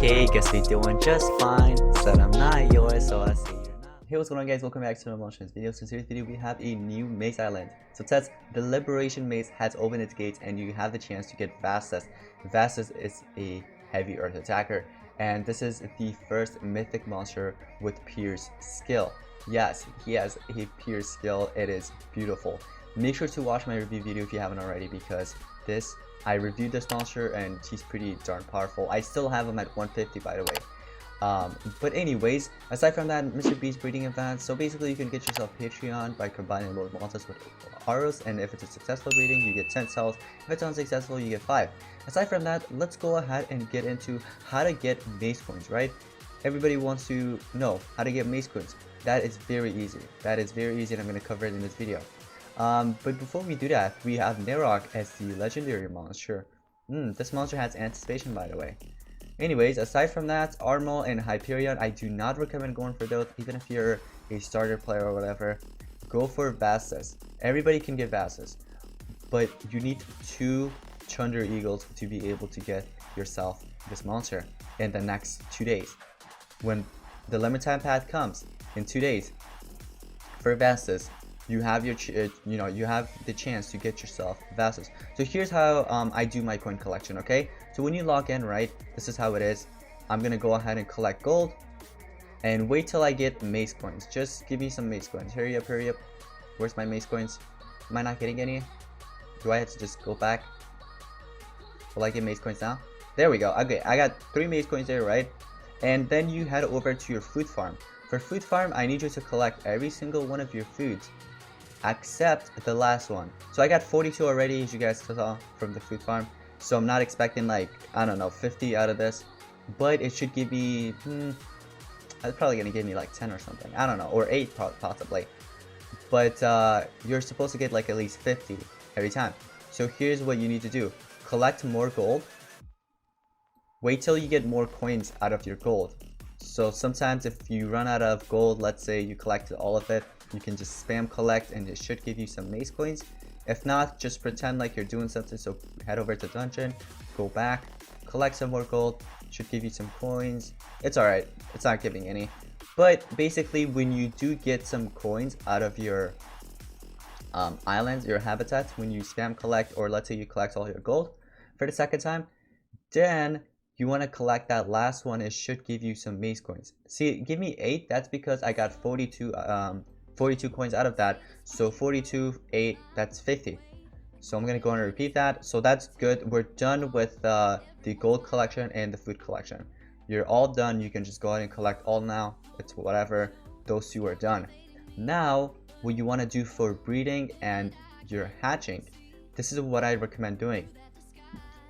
okay, guess we doing just fine. Said I'm not yours, so I say you're not. Hey, what's going on, guys? Welcome back to the Emotions video. So in today's video we have a new maze island. So test the Liberation maze has opened its gates and you have the chance to get Vastus. Vastus is a heavy earth attacker, and this is the first mythic monster with Pierce skill. Yes, he has a Pierce skill. It is beautiful. Make sure to watch my review video if you haven't already, because I reviewed this monster and he's pretty darn powerful. I still have him at 150, by the way. But anyways, aside from that, Mr. Beast breeding event. So basically you can get yourself Patreon by combining Lord Maltas with Aros, and if it's a successful breeding you get 10 cells. If it's unsuccessful you get 5. Aside from that, let's go ahead and get into how to get mace coins, right? Everybody wants to know how to get mace coins. That is very easy. That is very easy, and I'm going to cover it in this video. But before we do that, we have Narok as the legendary monster. This monster has anticipation, by the way. Anyways, aside from that, Armo and Hyperion, I do not recommend going for those. Even if you're a starter player or whatever, go for Vastus. Everybody can get Vastus, but you need 2 Chunder Eagles to be able to get yourself this monster in the next 2 days. When the limit time path comes in 2 days for Vastus, you have your you have the chance to get yourself Vastus. So here's how I do my coin collection. Okay, so when you log in, right, this is how it is. I'm gonna go ahead and collect gold and wait till I get mace coins. Just give me some mace coins. Hurry up, hurry up. Where's my mace coins? Am I not getting any? Do I have to just go back? Will I get mace coins now? There we go. Okay, I got 3 mace coins there, right? And then you head over to your food farm. For food farm, I need you to collect every single one of your foods except the last one. So I got 42 already, as you guys saw from the food farm. So I'm not expecting, like, I don't know, 50 out of this, but it should give me it's probably gonna give me like 10 or something, I don't know, or 8 possibly. But you're supposed to get like at least 50 every time. So here's what you need to do: collect more gold, wait till you get more coins out of your gold. So sometimes if you run out of gold, let's say you collected all of it, you can just spam collect and it should give you some mace coins. If not, just pretend like you're doing something. So head over to dungeon, go back, collect some more gold, should give you some coins. It's alright, it's not giving any. But basically when you do get some coins out of your islands, your habitats, when you spam collect, or let's say you collect all your gold for the second time, then you want to collect that last one. It should give you some mace coins. See, give me 8. That's because I got 42 coins out of that. So 42, 8, that's 50. So I'm gonna go and repeat that. So that's good. We're done with the gold collection and the food collection. You're all done. You can just go ahead and collect all now. It's whatever. Those 2 are done. Now what you want to do for breeding and your hatching, this is what I recommend doing.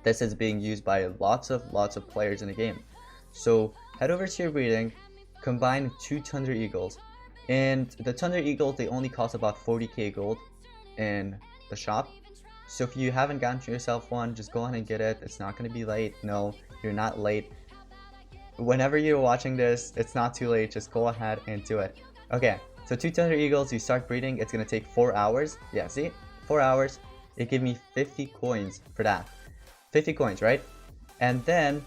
This is being used by lots of players in the game. So head over to your breeding, combine 2 Thunder Eagles, and the Thunder Eagles, they only cost about 40k gold in the shop. So if you haven't gotten yourself one, just go ahead and get it. It's not going to be late. No, you're not late. Whenever you're watching this, it's not too late. Just go ahead and do it. Okay, so 2 Thunder Eagles, you start breeding. It's going to take 4 hours. Yeah, see? 4 hours. It gave me 50 coins for that. 50 coins, right? And then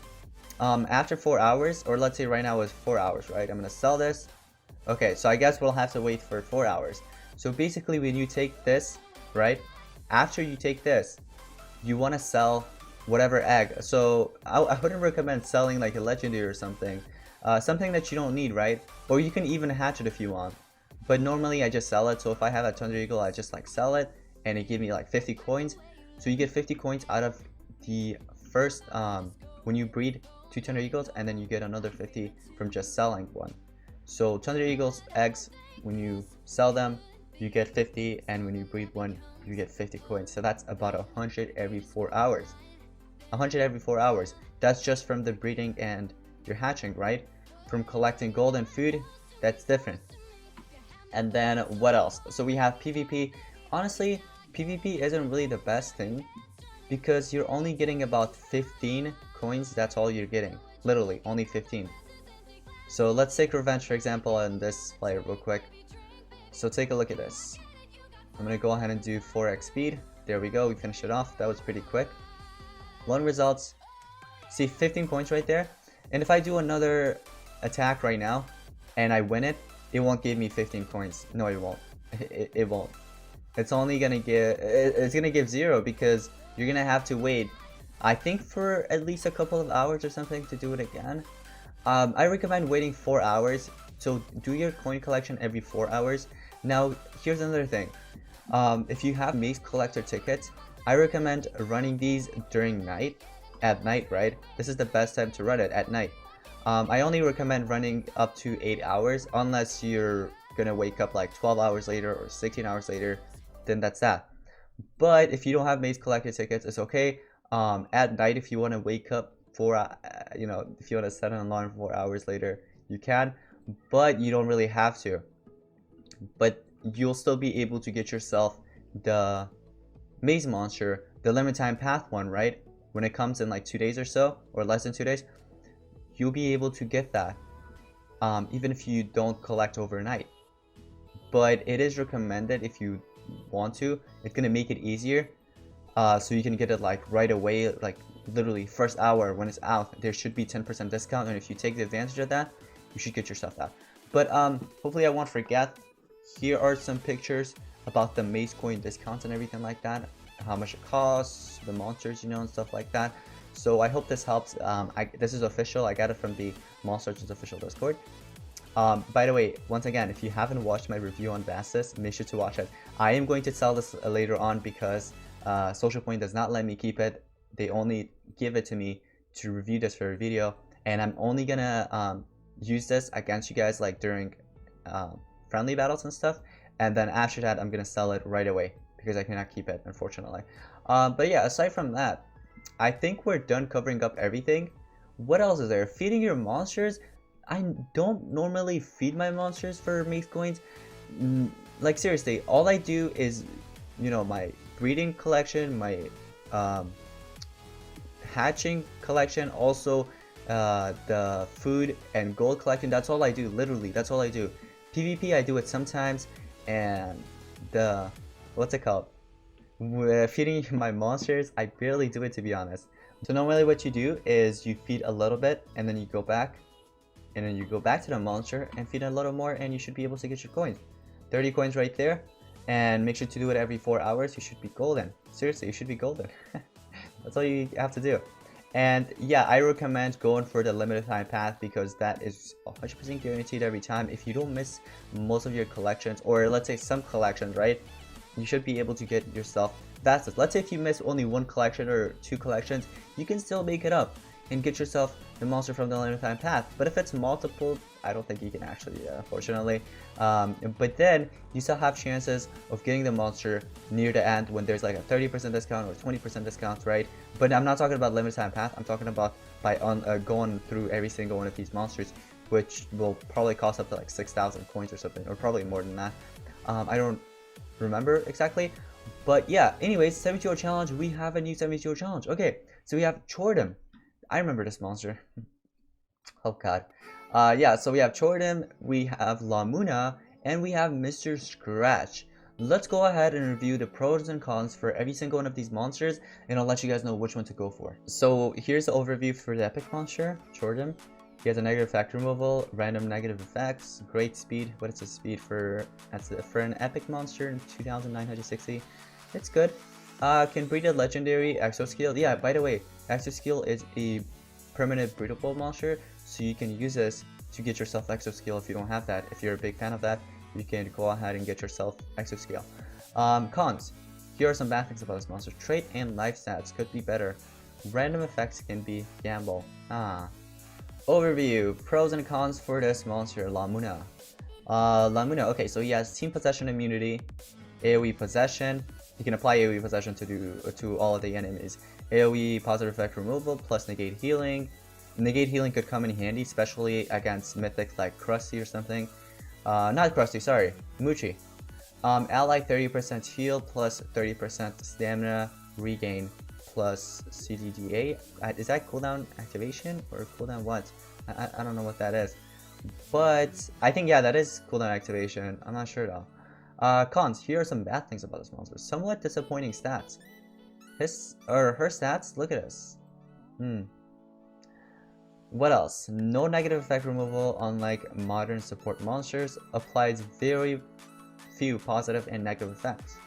after 4 hours, or let's say right now is 4 hours, right? I'm gonna sell this. Okay, so I guess we'll have to wait for 4 hours. So basically when you take this, right, after you take this, you want to sell whatever egg. So I wouldn't recommend selling like a legendary or something, something that you don't need, right? Or you can even hatch it if you want, but normally I just sell it. So if I have a Thunder Eagle, I just like sell it and it give me like 50 coins. So you get 50 coins out of the first when you breed 2 Thunder Eagles, and then you get another 50 from just selling one. So Thunder Eagles eggs, when you sell them you get 50, and when you breed one you get 50 coins. So that's about 100 every 4 hours. 100 every 4 hours. That's just from the breeding and your hatching, right? From collecting gold and food, that's different. And then what else? So we have PvP. Honestly, PvP isn't really the best thing, because you're only getting about 15 coins. That's all you're getting, literally only 15. So let's take revenge for example on this player real quick. So take a look at this. I'm gonna go ahead and do 4x speed. There we go, we finished it off. That was pretty quick. One results, see 15 points right there. And if I do another attack right now and I win it, it won't give me 15 coins. No, it won't. It won't. It's only gonna give, it's gonna give 0 because you're gonna have to wait, I think, for at least a couple of hours or something to do it again. I recommend waiting 4 hours. So do your coin collection every 4 hours. Now, here's another thing. If you have maze collector tickets, I recommend running these during night. At night, right? This is the best time to run it, at night. I only recommend running up to 8 hours unless you're gonna wake up like 12 hours later or 16 hours later, then that's that. But if you don't have maze collector tickets, it's okay. At night, if you want to wake up if you want to set an alarm 4 hours later, you can, but you don't really have to. But you'll still be able to get yourself the maze monster, the limit time path one, right? When it comes in like 2 days or so, or less than 2 days, you'll be able to get that, even if you don't collect overnight. But it is recommended if you want to. It's gonna make it easier, so you can get it like right away, like literally first hour when it's out. There should be 10% discount, and if you take the advantage of that, you should get yourself that. But hopefully I won't forget. Here are some pictures about the maze coin discounts and everything like that, how much it costs, the monsters, and stuff like that. So I hope this helps. This is official. I got it from the Monsterlegends official Discord. By the way, once again, if you haven't watched my review on Vastus, make sure to watch it. I am going to sell this later on because socialpoint does not let me keep it. They only give it to me to review this for a video, and I'm only gonna use this against you guys like during friendly battles and stuff, and then after that I'm gonna sell it right away because I cannot keep it, unfortunately. But yeah, aside from that, I think we're done covering up everything. What else is there? Feeding your monsters. I don't normally feed my monsters for maze coins. Like seriously, all I do is, my breeding collection, my hatching collection, also the food and gold collection. That's all I do, literally. That's all I do. PvP I do it sometimes, and the what's it called? Feeding my monsters, I barely do it, to be honest. So normally what you do is you feed a little bit and then you go back, and then you go back to the monster and feed a little more, and you should be able to get your coins. 30 coins right there, and make sure to do it every 4 hours. You should be golden. Seriously, you should be golden. That's all you have to do. And yeah, I recommend going for the limited time path because that is 100% guaranteed every time. If you don't miss most of your collections, or let's say some collections, right, you should be able to get yourself Vastus. Let's say if you miss only 1 collection or 2 collections, you can still make it up and get yourself the monster from the limited time path. But if it's multiple, I don't think you can actually, unfortunately. But then you still have chances of getting the monster near the end when there's like a 30% discount or 20% discount, right? But I'm not talking about limited time path. I'm talking about by going through every single one of these monsters, which will probably cost up to like 6,000 coins or something, or probably more than that. I don't remember exactly, but yeah. Anyways, 72-hour challenge. We have a new 72-hour challenge. Okay, so we have Chordum. I remember this monster. Oh god. Yeah, so we have Chordum, we have Lamuna, and we have Mr. Scratch. Let's go ahead and review the pros and cons for every single one of these monsters, and I'll let you guys know which one to go for. So here's the overview for the epic monster, Chordum. He has a negative effect removal, random negative effects, great speed. What is the speed for? That's for an epic monster in 2960. It's good. Can breed a legendary exoskill. Yeah, by the way, exoskill is a permanent breedable monster, so you can use this to get yourself exoskill if you don't have that. If you're a big fan of that, you can go ahead and get yourself exoskill. Cons. Here are some bad things about this monster. Trait and life stats could be better. Random effects can be gamble. Overview. Pros and cons for this monster, Lamuna. Lamuna, okay, so he has team possession immunity, AoE possession. You can apply AoE possession to all of the enemies. AoE positive effect removal plus negate healing. Negate healing could come in handy, especially against mythics like Krusty or something. Not Krusty, sorry, Muchi. Ally 30% heal plus 30% stamina regain plus CDDA. Is that cooldown activation or cooldown what? I don't know what that is. But I think, yeah, that is cooldown activation. I'm not sure though. Cons. Here are some bad things about this monster. Somewhat disappointing stats. His or her stats. Look at this. What else? No negative effect removal, unlike modern support monsters, applies very few positive and negative effects.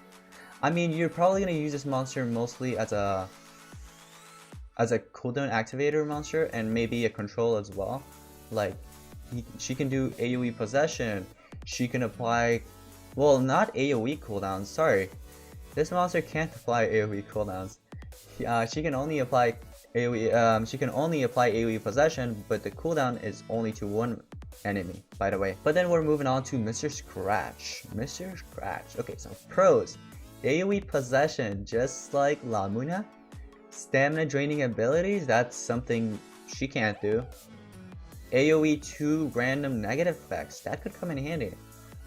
I mean, you're probably gonna use this monster mostly as a cooldown activator monster and maybe a control as well. Like, she can do AoE possession. She can apply, well, not AoE cooldowns. Sorry, this monster can't apply AoE cooldowns. She can only apply AoE. She can only apply AoE possession, but the cooldown is only to one enemy, by the way. But then we're moving on to Mr. Scratch. Mr. Scratch. Okay, so pros: AoE possession, just like Lamuna. Stamina draining abilities, that's something she can't do. AoE 2 random negative effects, that could come in handy.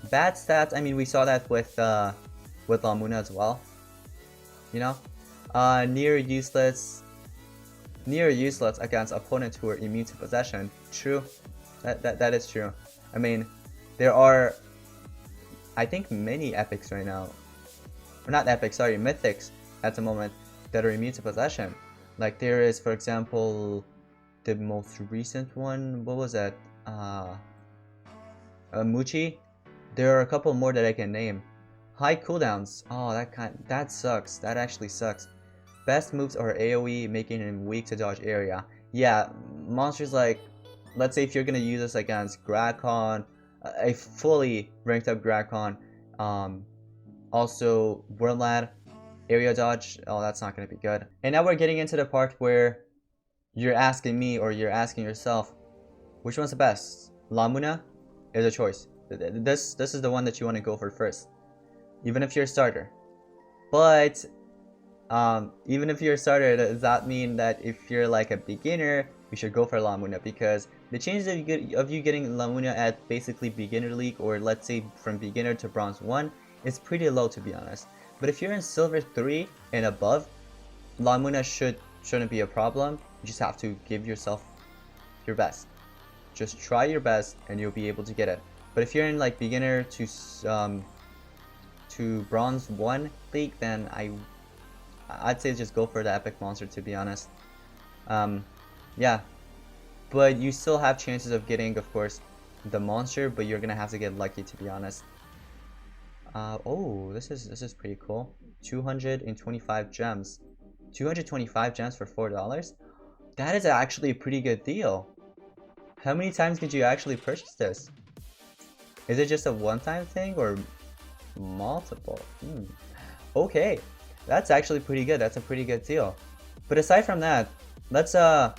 Bad stats, I mean, we saw that with Lamuna as well. You know, near useless against opponents who are immune to possession. True, that is true. I mean, there are, I think, many epics right now, or not epics, sorry, mythics at the moment that are immune to possession. Like there is, for example, the most recent one. What was that? Muchi. There are a couple more that I can name. High cooldowns. Oh, that sucks. That actually sucks. Best moves are AoE, making him weak to dodge area. Yeah, monsters like, let's say if you're gonna use this against Grakon, a fully ranked up Grakon, also Wormlad, area dodge, oh, that's not gonna be good. And now we're getting into the part where you're asking me, or you're asking yourself, which one's the best? Lamuna is a choice. This is the one that you want to go for first, even if you're a starter. But even if you're a starter, does that mean that if you're like a beginner, you should go for Lamuna? Because the chances of you getting Lamuna at basically beginner league, or let's say from beginner to bronze 1, is pretty low, to be honest. But if you're in silver 3 and above, Lamuna shouldn't be a problem. You just have to give yourself your best. Just try your best and you'll be able to get it. But if you're in like beginner to bronze 1 league, then I'd say just go for the epic monster, to be honest. Yeah, but you still have chances of getting, of course, the monster, but you're gonna have to get lucky, to be honest. Oh, this is pretty cool. 225 gems. 225 gems for $4? That is actually a pretty good deal. How many times could you actually purchase this? Is it just a one-time thing or multiple? Okay, that's actually pretty good. That's a pretty good deal. But aside from that, let's go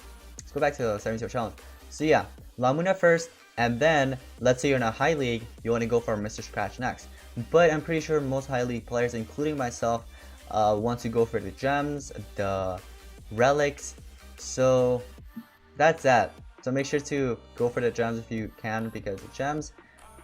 back to the 70 challenge. So yeah, Lamuna first, and then let's say you're in a high league, you want to go for Mr. Scratch next. But I'm pretty sure most high league players, including myself, want to go for the gems, the relics. So that's that. So make sure to go for the gems if you can, because the gems,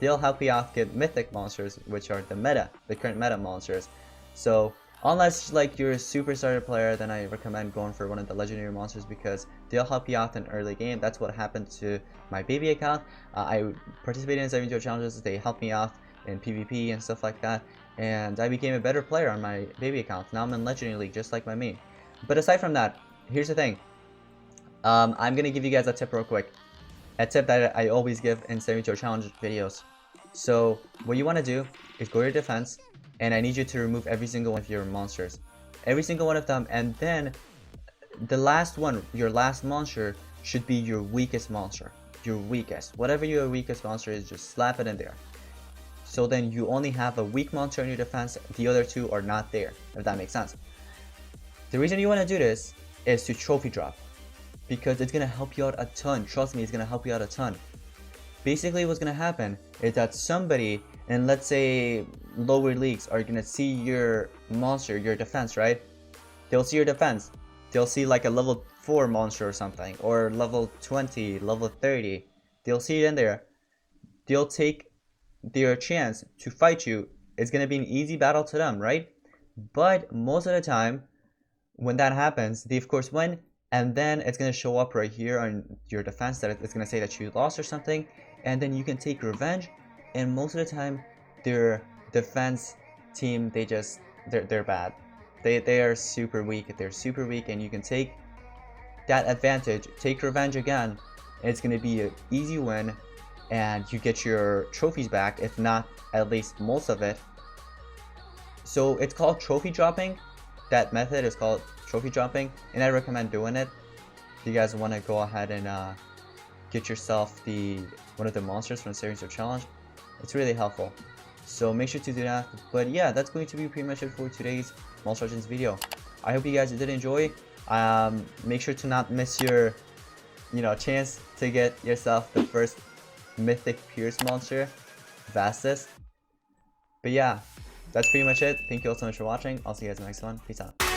they'll help you out get mythic monsters, which are the current meta monsters. So unless like you're a super starter player, then I recommend going for one of the legendary monsters, because they'll help you out in early game. That's what happened to my baby account. I participated in 70 challenges. They helped me out in PvP and stuff like that, and I became a better player on my baby account. Now I'm in legendary league, just like my main. But aside from that, here's the thing. I'm gonna give you guys a tip real quick. A tip that I always give in 70 challenge videos. So what you want to do is go to your defense, and I need you to remove every single one of your monsters, every single one of them, and then the last one, your last monster, should be your weakest monster. Your weakest, whatever your weakest monster is, just slap it in there. So then you only have a weak monster in your defense, the other two are not there, if that makes sense. The reason you want to do this is to trophy drop, because it's going to help you out a ton. Trust me, it's going to help you out a ton. Basically what's going to happen is that somebody in, let's say, lower leagues are going to see your monster, your defense, right? They'll see your defense. They'll see like a level 4 monster or something, or level 20, level 30. They'll see it in there. They'll take their chance to fight you. It's going to be an easy battle to them, right? But most of the time, when that happens, they of course win, and then it's going to show up right here on your defense that it's going to say that you lost or something, and then you can take revenge. And most of the time, their defense team, they're bad. They are super weak. They're super weak, and you can take that advantage, take revenge again, It's going to be an easy win, and you get your trophies back, if not at least most of it. So it's called trophy dropping. That method is called trophy dropping, and I recommend doing it. If you guys want to go ahead and get yourself one of the monsters from the series or challenge, it's really helpful. So make sure to do that. But yeah, that's going to be pretty much it for today's Monster Legends video. I hope you guys did enjoy. Make sure to not miss your chance to get yourself the first mythic Pierce monster, Vastus. But yeah, that's pretty much it. Thank you all so much for watching. I'll see you guys in the next one. Peace out.